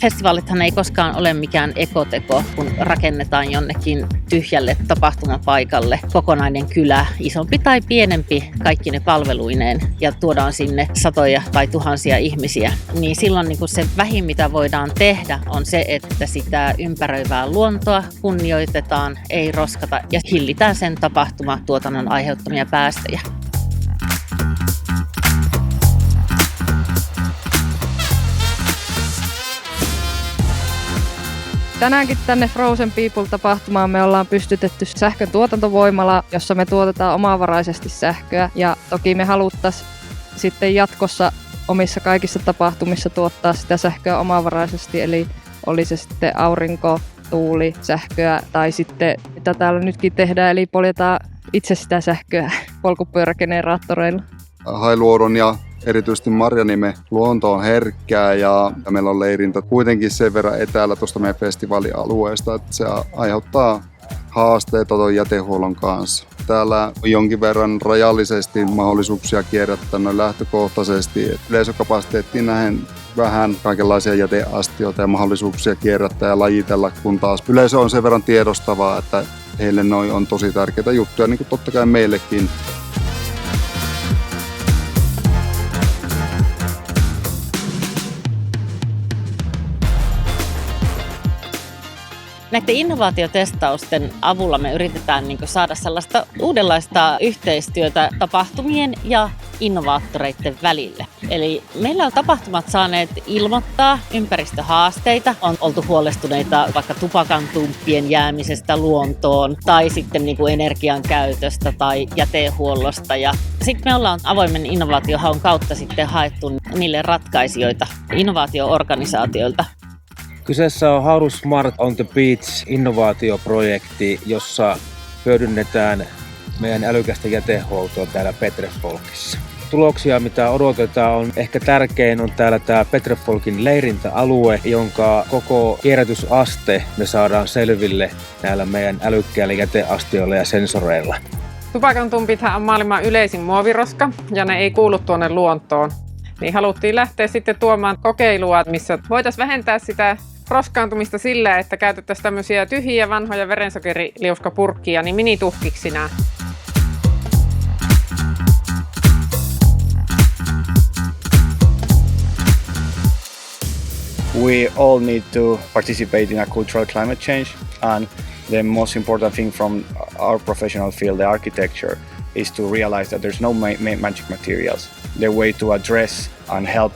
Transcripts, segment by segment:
Festivaalithan ei koskaan ole mikään ekoteko, kun rakennetaan jonnekin tyhjälle tapahtumapaikalle kokonainen kylä, isompi tai pienempi, kaikki ne palveluineen, ja tuodaan sinne satoja tai tuhansia ihmisiä. Niin silloin niin kuin se vähin, mitä voidaan tehdä, on se, että sitä ympäröivää luontoa kunnioitetaan, ei roskata ja hillitään sen tapahtumatuotannon aiheuttamia päästöjä. Tänäänkin tänne Frozen People-tapahtumaan me ollaan pystytetty sähkön tuotantovoimala, jossa me tuotetaan omavaraisesti sähköä. Ja toki me haluttaisiin sitten jatkossa omissa kaikissa tapahtumissa tuottaa sitä sähköä omavaraisesti. Eli oli se sitten aurinko, tuuli, sähköä tai sitten mitä täällä nytkin tehdään, eli poljetaan itse sitä sähköä polkupyörägeneraattoreilla. Hailuodon ja erityisesti Marjaniemen luonto on herkkää ja meillä on leirintä kuitenkin sen verran etäällä tuosta meidän festivaalialueesta, että se aiheuttaa haasteita tuon jätehuollon kanssa. Täällä on jonkin verran rajallisesti mahdollisuuksia kierrättää noin lähtökohtaisesti. Yleisökapasiteettiin nähen vähän kaikenlaisia jäteastioita ja mahdollisuuksia kierrättää ja lajitella, kun taas yleisö on sen verran tiedostavaa, että heille noi on tosi tärkeitä juttuja, niin kuin totta kai meillekin. Näiden innovaatiotestausten avulla me yritetään saada sellaista uudenlaista yhteistyötä tapahtumien ja innovaattoreiden välille. Eli meillä on tapahtumat saaneet ilmoittaa ympäristöhaasteita. On oltu huolestuneita vaikka tupakantumppien jäämisestä luontoon tai sitten energian käytöstä tai jätehuollosta. Ja sitten me ollaan avoimen innovaatiohaun kautta sitten haettu niille ratkaisijoita innovaatioorganisaatioilta. Kyseessä on How to Smart on the Beach -innovaatioprojekti, jossa hyödynnetään meidän älykästä jätehuoltoa täällä Petreffolkissa. Tuloksia, mitä odotetaan, on ehkä tärkein on täällä tämä Petreffolkin leirintäalue, jonka koko kierrätysaste me saadaan selville näillä meidän älykkäillä jäteastioilla ja sensoreilla. Tupakantumpithan on maailman yleisin muoviroska ja ne ei kuulu tuonne luontoon. Niin haluttiin lähteä sitten tuomaan kokeilua, missä voitaisiin vähentää sitä roskaantumista sillä, että käytettäisiin tämmöisiä tyhjiä vanhoja verensokeriliuskapurkkia niin minituhkiksina. We all need to participate in a cultural climate change, and the most important thing from our professional field, the architecture, is to realize that there's no magic materials. The way to address and help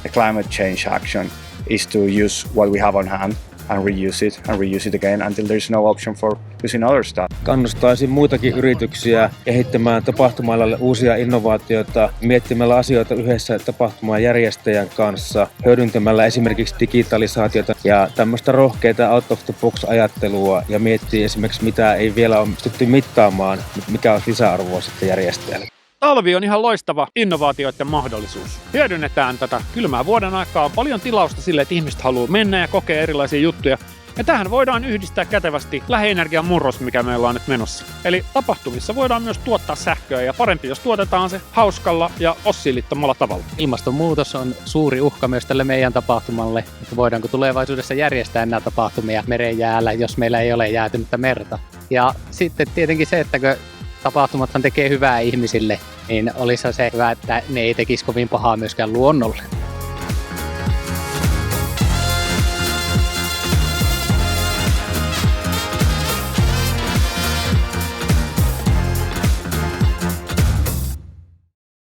the climate change action is to use what we have on hand and reuse it again until there's no option for using other stuff. Kannustaisin muitakin yrityksiä kehittämään tapahtuma-alalle uusia innovaatioita, miettimällä asioita yhdessä tapahtuman järjestäjän kanssa, hyödyntämällä esimerkiksi digitalisaatiota ja tämmöistä rohkeita out of the box -ajattelua ja miettiä esimerkiksi mitä ei vielä ole pystytty mittaamaan, mikä on lisäarvoa sitten järjestäjälle. Talvi on ihan loistava innovaatioiden mahdollisuus. Hyödynnetään tätä kylmää vuoden aikaa. On paljon tilausta sille, että ihmiset haluaa mennä ja kokea erilaisia juttuja. Ja tähän voidaan yhdistää kätevästi lähienergian murros, mikä meillä on nyt menossa. Eli tapahtumissa voidaan myös tuottaa sähköä ja parempi, jos tuotetaan se hauskalla ja fossiilittomalla tavalla. Ilmastonmuutos on suuri uhka myös tälle meidän tapahtumalle. Että voidaanko tulevaisuudessa järjestää nämä tapahtumia merenjäällä, jos meillä ei ole jäätynyttä merta. Ja sitten tietenkin se, että kun tapahtumathan tekee hyvää ihmisille, niin olisi se hyvä, että ne ei tekisi kovin pahaa myöskään luonnolle.